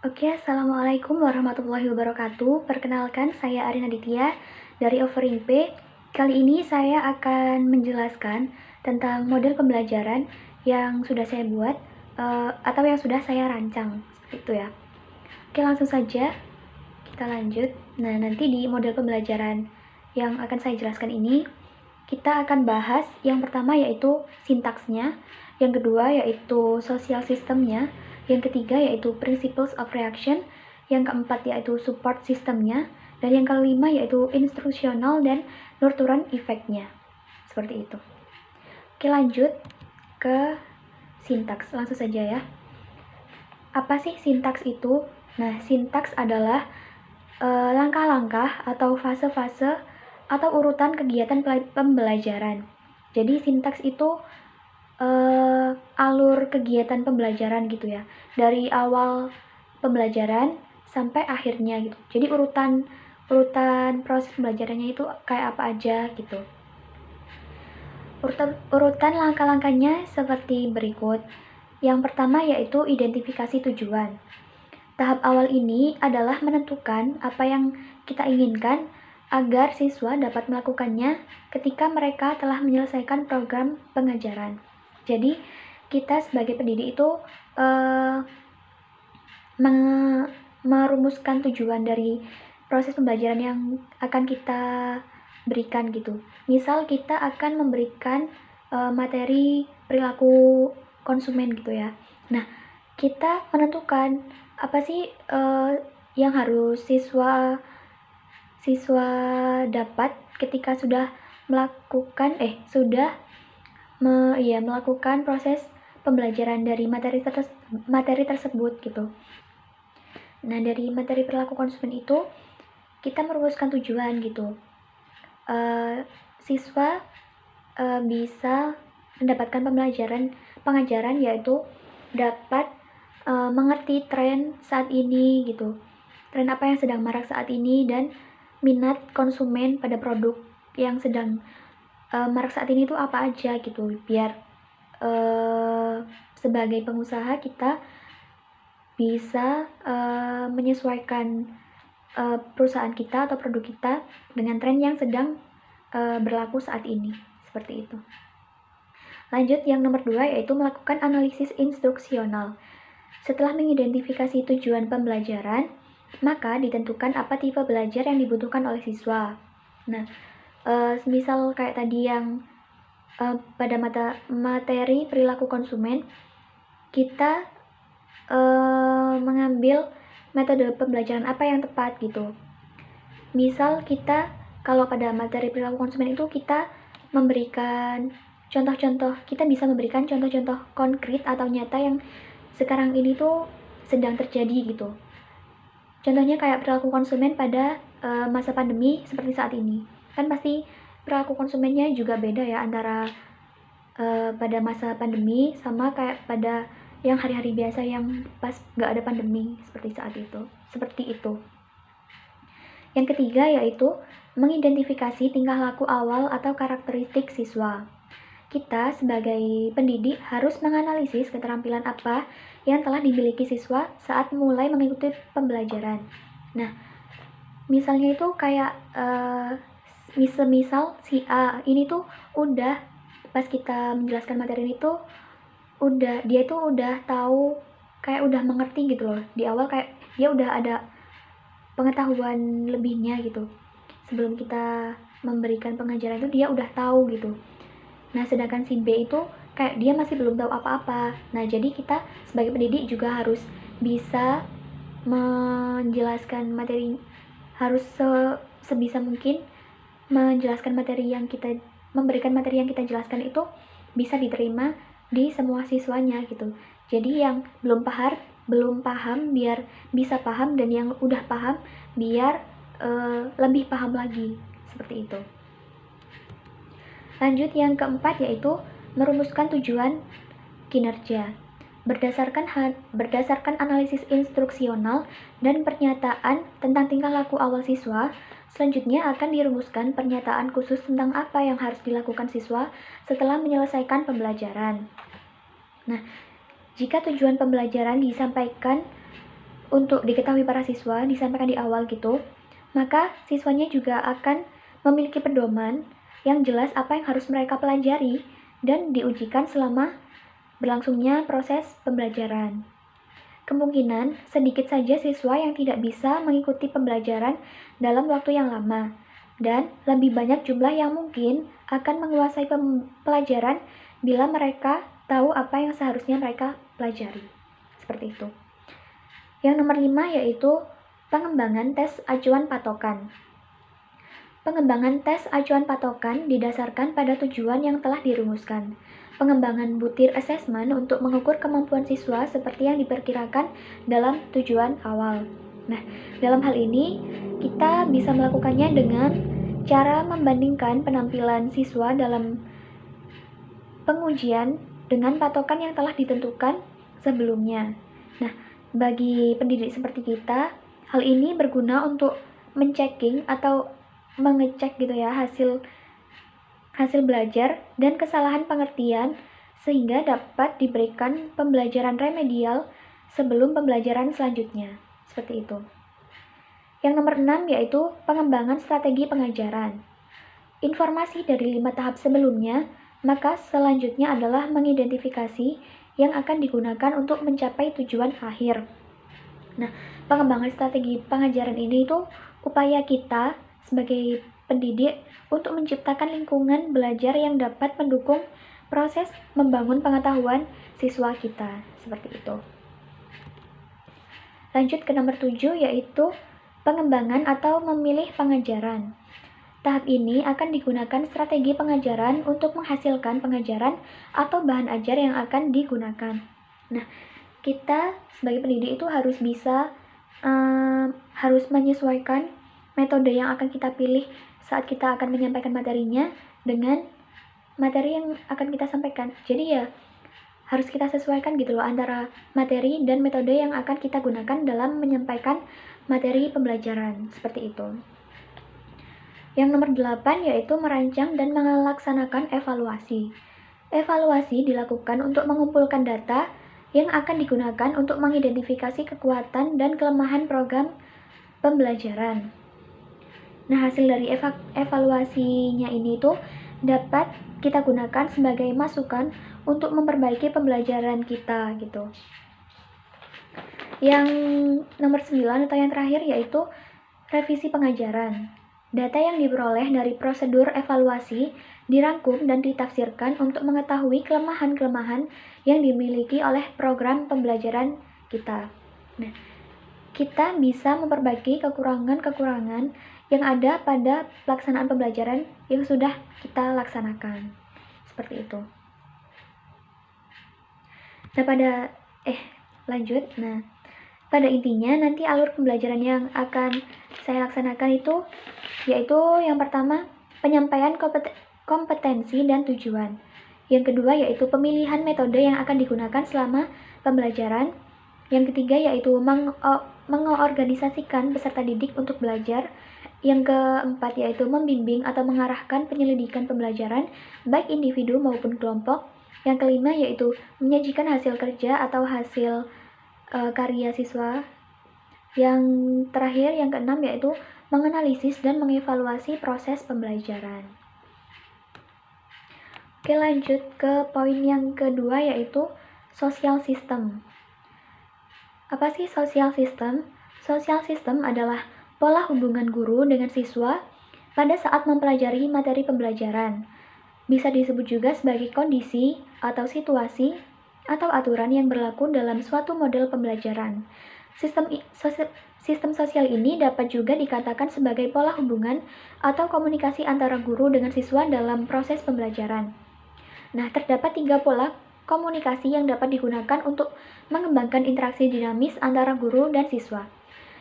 Oke, Assalamualaikum warahmatullahi wabarakatuh. Perkenalkan, saya Arin Aditya dari Offering P. Kali ini saya akan menjelaskan tentang model pembelajaran yang sudah saya buat atau yang sudah saya rancang, seperti itu ya. Oke, langsung saja kita lanjut. Nah, nanti di model pembelajaran yang akan saya jelaskan ini, kita akan bahas yang pertama yaitu sintaksnya, yang kedua yaitu social systemnya, yang ketiga yaitu principles of reaction, yang keempat yaitu support systemnya, dan yang kelima yaitu instructional dan nurturing effect-nya. Seperti itu. Oke, lanjut ke sintaks. Langsung saja ya. Apa sih sintaks itu? Nah, sintaks adalah langkah-langkah atau fase-fase atau urutan kegiatan pembelajaran. Jadi sintaks itu alur kegiatan pembelajaran gitu ya, dari awal pembelajaran sampai akhirnya gitu. Jadi urutan proses pembelajarannya itu kayak apa aja gitu. Urutan langkah-langkahnya seperti berikut. Yang pertama yaitu identifikasi tujuan. Tahap awal ini adalah menentukan apa yang kita inginkan agar siswa dapat melakukannya ketika mereka telah menyelesaikan program pengajaran. Jadi, kita sebagai pendidik itu merumuskan tujuan dari proses pembelajaran yang akan kita berikan gitu. Misal kita akan memberikan materi perilaku konsumen gitu ya. Nah, kita menentukan apa sih yang harus siswa dapat ketika sudah melakukan melakukan proses pembelajaran dari materi tersebut gitu. Nah, dari materi perilaku konsumen itu kita merumuskan tujuan gitu. Siswa bisa mendapatkan pengajaran yaitu dapat mengerti tren saat ini gitu. Tren apa yang sedang marak saat ini dan minat konsumen pada produk yang sedang marak saat ini itu apa aja gitu. Biar sebagai pengusaha kita bisa menyesuaikan perusahaan kita atau produk kita dengan tren yang sedang berlaku saat ini. Seperti itu. Lanjut yang nomor 2 yaitu melakukan analisis instruksional. Setelah mengidentifikasi tujuan pembelajaran, maka ditentukan apa tipe belajar yang dibutuhkan oleh siswa. Nah, misal kayak tadi yang pada materi perilaku konsumen, kita mengambil metode pembelajaran apa yang tepat gitu. Misal kita kalau pada materi perilaku konsumen itu kita memberikan contoh-contoh, kita bisa memberikan contoh-contoh konkret atau nyata yang sekarang ini tuh sedang terjadi gitu. Contohnya kayak perilaku konsumen pada masa pandemi seperti saat ini. Kan pasti perilaku konsumennya juga beda ya antara pada masa pandemi sama kayak pada yang hari-hari biasa yang pas gak ada pandemi seperti saat itu. Seperti itu. Yang ketiga yaitu mengidentifikasi tingkah laku awal atau karakteristik siswa. Kita sebagai pendidik harus menganalisis keterampilan apa yang telah dimiliki siswa saat mulai mengikuti pembelajaran. Nah, misalnya itu kayak misal si A ini tuh udah pas kita menjelaskan materi ini tuh dia tuh udah tahu, kayak udah mengerti gitu loh. Di awal kayak dia udah ada pengetahuan lebihnya gitu. Sebelum kita memberikan pengajaran itu dia udah tahu gitu. Nah, sedangkan si B itu kayak dia masih belum tahu apa-apa. Nah, jadi kita sebagai pendidik juga harus bisa menjelaskan materi, harus sebisa mungkin menjelaskan materi yang kita memberikan materi yang kita jelaskan itu bisa diterima di semua siswanya gitu. Jadi yang belum paham biar bisa paham, dan yang udah paham biar lebih paham lagi, seperti itu. Lanjut yang keempat yaitu merumuskan tujuan kinerja. Berdasarkan analisis instruksional dan pernyataan tentang tingkah laku awal siswa, selanjutnya akan dirumuskan pernyataan khusus tentang apa yang harus dilakukan siswa setelah menyelesaikan pembelajaran. Nah, jika tujuan pembelajaran disampaikan untuk diketahui para siswa, disampaikan di awal gitu, maka siswanya juga akan memiliki pedoman yang jelas apa yang harus mereka pelajari dan diujikan selama berlangsungnya proses pembelajaran. Kemungkinan sedikit saja siswa yang tidak bisa mengikuti pembelajaran dalam waktu yang lama, dan lebih banyak jumlah yang mungkin akan menguasai pelajaran bila mereka tahu apa yang seharusnya mereka pelajari. Seperti itu. Yang nomor 5 yaitu pengembangan tes acuan patokan. Pengembangan tes acuan patokan didasarkan pada tujuan yang telah dirumuskan. Pengembangan butir assessment untuk mengukur kemampuan siswa seperti yang diperkirakan dalam tujuan awal. Nah, dalam hal ini kita bisa melakukannya dengan cara membandingkan penampilan siswa dalam pengujian dengan patokan yang telah ditentukan sebelumnya. Nah, bagi pendidik seperti kita, hal ini berguna untuk mencekking atau mengecek gitu ya hasil belajar dan kesalahan pengertian sehingga dapat diberikan pembelajaran remedial sebelum pembelajaran selanjutnya. Seperti itu. Yang nomor 6 yaitu pengembangan strategi pengajaran. Informasi dari 5 tahap sebelumnya, maka selanjutnya adalah mengidentifikasi yang akan digunakan untuk mencapai tujuan akhir. Nah, pengembangan strategi pengajaran ini itu upaya kita sebagai pendidik untuk menciptakan lingkungan belajar yang dapat mendukung proses membangun pengetahuan siswa kita, seperti itu. Lanjut ke nomor 7 yaitu pengembangan atau memilih pengajaran. Tahap ini akan digunakan strategi pengajaran untuk menghasilkan pengajaran atau bahan ajar yang akan digunakan. Nah, kita sebagai pendidik itu harus bisa harus menyesuaikan metode yang akan kita pilih saat kita akan menyampaikan materinya dengan materi yang akan kita sampaikan. Jadi ya harus kita sesuaikan gitu loh antara materi dan metode yang akan kita gunakan dalam menyampaikan materi pembelajaran, seperti itu. Yang nomor 8 yaitu merancang dan melaksanakan evaluasi. Evaluasi dilakukan untuk mengumpulkan data yang akan digunakan untuk mengidentifikasi kekuatan dan kelemahan program pembelajaran. Nah, hasil dari evaluasinya ini tuh dapat kita gunakan sebagai masukan untuk memperbaiki pembelajaran kita gitu. Yang nomor 9 atau yang terakhir yaitu revisi pengajaran. Data yang diperoleh dari prosedur evaluasi dirangkum dan ditafsirkan untuk mengetahui kelemahan-kelemahan yang dimiliki oleh program pembelajaran kita. Nah, kita bisa memperbaiki kekurangan-kekurangan yang ada pada pelaksanaan pembelajaran yang sudah kita laksanakan. Seperti itu. Nah, lanjut. Nah, pada intinya nanti alur pembelajaran yang akan saya laksanakan itu yaitu yang pertama penyampaian kompetensi dan tujuan. Yang kedua yaitu pemilihan metode yang akan digunakan selama pembelajaran. Yang ketiga yaitu mengorganisasikan peserta didik untuk belajar. Yang keempat yaitu membimbing atau mengarahkan penyelidikan pembelajaran baik individu maupun kelompok. Yang kelima yaitu menyajikan hasil kerja atau hasil karya siswa. Yang terakhir, yang keenam yaitu menganalisis dan mengevaluasi proses pembelajaran. Oke, lanjut ke poin yang kedua yaitu social system. Apa sih social system? Social system adalah pola hubungan guru dengan siswa pada saat mempelajari materi pembelajaran. Bisa disebut juga sebagai kondisi atau situasi atau aturan yang berlaku dalam suatu model pembelajaran. Sistem sosial ini dapat juga dikatakan sebagai pola hubungan atau komunikasi antara guru dengan siswa dalam proses pembelajaran. Nah, terdapat 3 pola komunikasi yang dapat digunakan untuk mengembangkan interaksi dinamis antara guru dan siswa,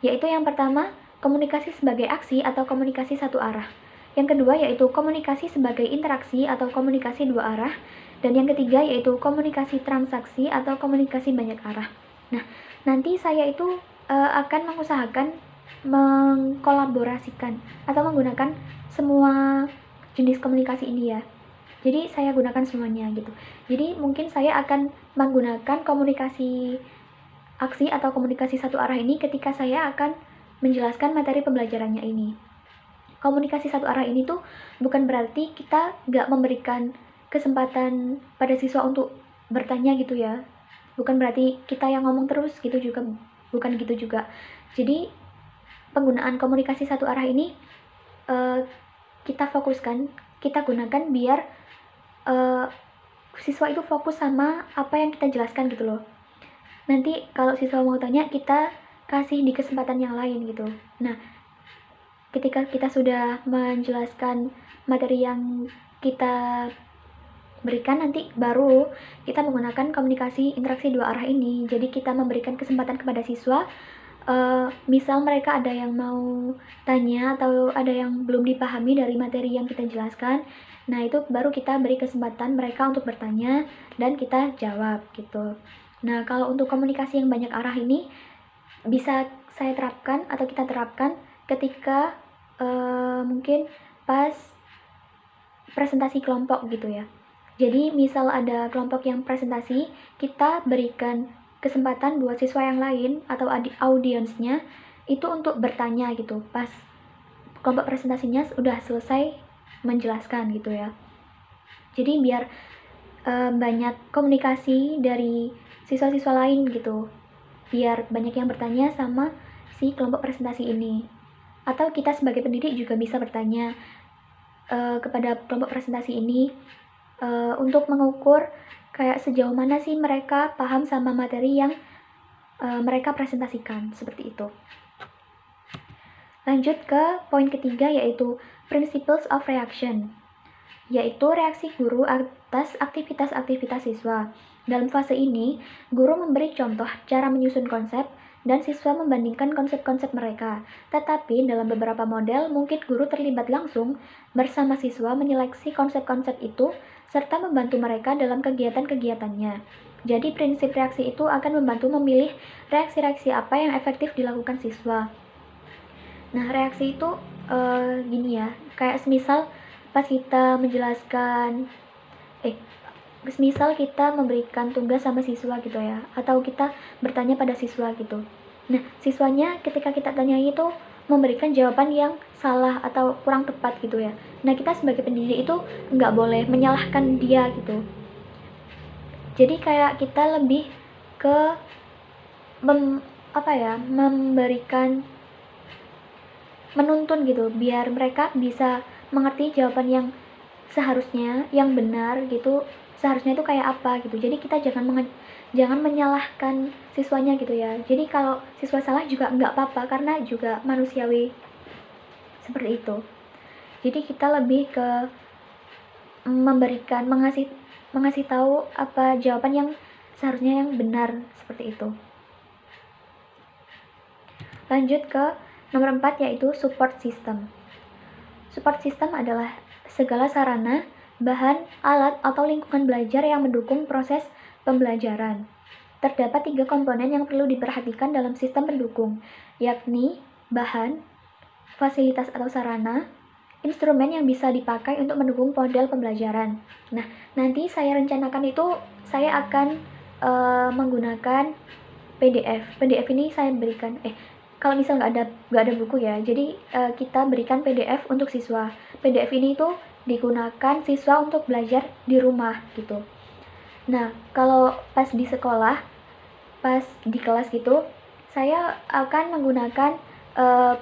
yaitu yang pertama, komunikasi sebagai aksi atau komunikasi satu arah. Yang kedua yaitu komunikasi sebagai interaksi atau komunikasi dua arah. Dan yang ketiga yaitu komunikasi transaksi atau komunikasi banyak arah. Nah, nanti saya itu akan mengusahakan mengkolaborasikan atau menggunakan semua jenis komunikasi ini ya. Jadi saya gunakan semuanya gitu. Jadi mungkin saya akan menggunakan komunikasi aksi atau komunikasi satu arah ini ketika saya akan menjelaskan materi pembelajarannya ini. Komunikasi satu arah ini tuh bukan berarti kita nggak memberikan kesempatan pada siswa untuk bertanya gitu ya. Bukan berarti kita yang ngomong terus gitu juga, bukan gitu juga. Jadi penggunaan komunikasi satu arah ini kita fokuskan, kita gunakan biar siswa itu fokus sama apa yang kita jelaskan gitu loh. Nanti kalau siswa mau tanya, kita kasih di kesempatan yang lain gitu. Nah, ketika kita sudah menjelaskan materi yang kita berikan, nanti baru kita menggunakan komunikasi interaksi dua arah ini. Jadi kita memberikan kesempatan kepada siswa, misal mereka ada yang mau tanya atau ada yang belum dipahami dari materi yang kita jelaskan, nah itu baru kita beri kesempatan mereka untuk bertanya dan kita jawab gitu. Nah, kalau untuk komunikasi yang banyak arah ini bisa saya terapkan atau kita terapkan ketika mungkin pas presentasi kelompok gitu ya. Jadi misal ada kelompok yang presentasi, kita berikan kesempatan buat siswa yang lain atau audiensnya itu untuk bertanya gitu pas kelompok presentasinya udah selesai menjelaskan gitu ya. Jadi biar banyak komunikasi dari siswa-siswa lain gitu, biar banyak yang bertanya sama si kelompok presentasi ini. Atau kita sebagai pendidik juga bisa bertanya kepada kelompok presentasi ini untuk mengukur kayak sejauh mana sih mereka paham sama materi yang mereka presentasikan, seperti itu. Lanjut ke poin ketiga, yaitu Principles of Reaction, yaitu reaksi guru atas aktivitas-aktivitas siswa. Dalam fase ini, guru memberi contoh cara menyusun konsep dan siswa membandingkan konsep-konsep mereka. Tetapi dalam beberapa model, mungkin guru terlibat langsung bersama siswa menyeleksi konsep-konsep itu serta membantu mereka dalam kegiatan-kegiatannya. Jadi prinsip reaksi itu akan membantu memilih reaksi-reaksi apa yang efektif dilakukan siswa. Nah, reaksi itu gini ya, kayak semisal pas kita menjelaskan, semisal kita memberikan tugas sama siswa gitu ya, atau kita bertanya pada siswa gitu. Nah, siswanya ketika kita tanya itu memberikan jawaban yang salah atau kurang tepat gitu ya. Nah, kita sebagai pendidik itu nggak boleh menyalahkan dia gitu. Jadi kayak kita lebih ke memberikan, menuntun gitu, biar mereka bisa mengerti jawaban yang seharusnya, yang benar gitu, seharusnya itu kayak apa gitu. Jadi kita jangan menyalahkan siswanya gitu ya. Jadi kalau siswa salah juga nggak apa-apa, karena juga manusiawi seperti itu. Jadi kita lebih ke memberikan, mengasih tahu apa jawaban yang seharusnya yang benar, seperti itu. Lanjut ke nomor 4, yaitu support system. Support system adalah segala sarana, bahan, alat, atau lingkungan belajar yang mendukung proses pembelajaran. Terdapat 3 komponen yang perlu diperhatikan dalam sistem pendukung, yakni bahan, fasilitas atau sarana, instrumen yang bisa dipakai untuk mendukung model pembelajaran. Nah, nanti saya rencanakan itu saya akan menggunakan PDF. PDF ini saya berikan, kalau misal nggak ada buku ya, jadi kita berikan PDF untuk siswa. PDF ini tuh digunakan siswa untuk belajar di rumah gitu. Nah, kalau pas di sekolah, pas di kelas gitu, saya akan menggunakan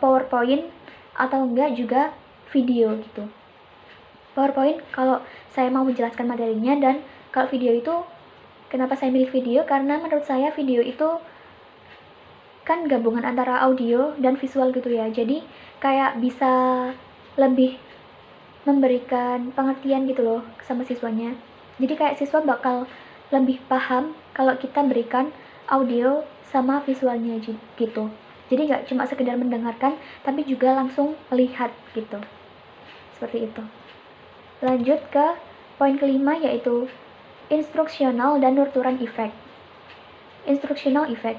PowerPoint atau enggak juga video gitu. PowerPoint kalau saya mau menjelaskan materinya, dan kalau video itu, kenapa saya milih video? Karena menurut saya video itu kan gabungan antara audio dan visual gitu ya, jadi kayak bisa lebih memberikan pengertian gitu loh sama siswanya. Jadi kayak siswa bakal lebih paham kalau kita berikan audio sama visualnya gitu. Jadi nggak cuma sekedar mendengarkan, tapi juga langsung melihat gitu. Seperti itu. Lanjut ke poin kelima, yaitu instruksional dan nurturan effect. Instruksional effect.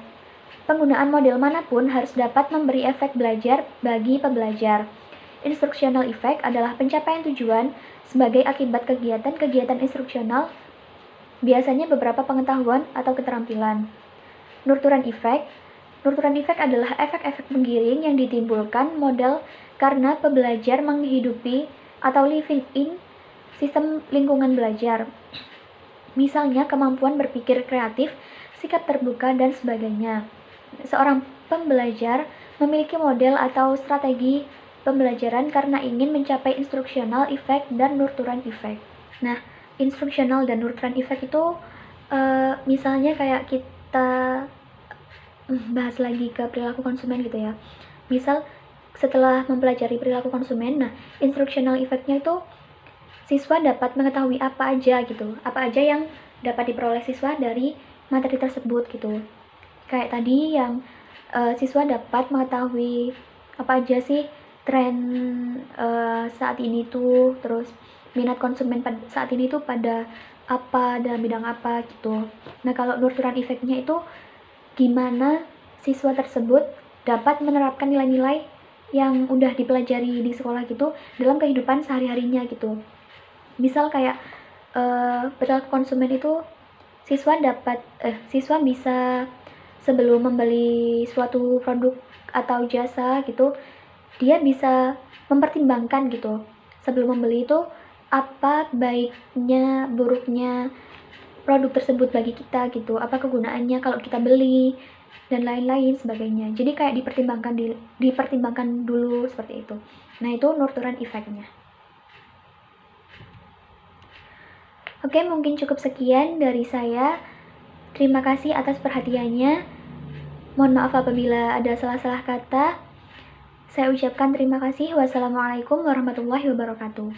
Penggunaan model manapun harus dapat memberi efek belajar bagi pembelajar. Instruksional effect adalah pencapaian tujuan sebagai akibat kegiatan-kegiatan instruksional, biasanya beberapa pengetahuan atau keterampilan. Nurturan effect. Nurturan effect adalah efek-efek penggiring yang ditimbulkan model karena pembelajar menghidupi atau living in sistem lingkungan belajar. Misalnya kemampuan berpikir kreatif, sikap terbuka, dan sebagainya. Seorang pembelajar memiliki model atau strategi pembelajaran karena ingin mencapai instructional effect dan nurturan effect. Nah, instructional dan nurturan effect itu misalnya kayak kita bahas lagi ke perilaku konsumen gitu ya. Misal setelah mempelajari perilaku konsumen, nah instructional effect-nya itu siswa dapat mengetahui apa aja gitu, apa aja yang dapat diperoleh siswa dari materi tersebut gitu. Kayak tadi yang siswa dapat mengetahui apa aja sih tren saat ini tuh, terus minat konsumen saat ini tuh pada apa, dalam bidang apa gitu. Nah kalau nurturan effect-nya itu gimana siswa tersebut dapat menerapkan nilai-nilai yang udah dipelajari di sekolah gitu dalam kehidupan sehari-harinya gitu. Misal kayak perilaku konsumen itu siswa bisa sebelum membeli suatu produk atau jasa gitu, dia bisa mempertimbangkan gitu sebelum membeli itu apa baiknya, buruknya produk tersebut bagi kita gitu, apa kegunaannya kalau kita beli dan lain-lain sebagainya. Jadi kayak dipertimbangkan dulu seperti itu. Nah itu nurturan effect-nya. Oke, mungkin cukup sekian dari saya. Terima kasih atas perhatiannya. Mohon maaf apabila ada salah-salah kata. Saya ucapkan terima kasih. Wassalamualaikum warahmatullahi wabarakatuh.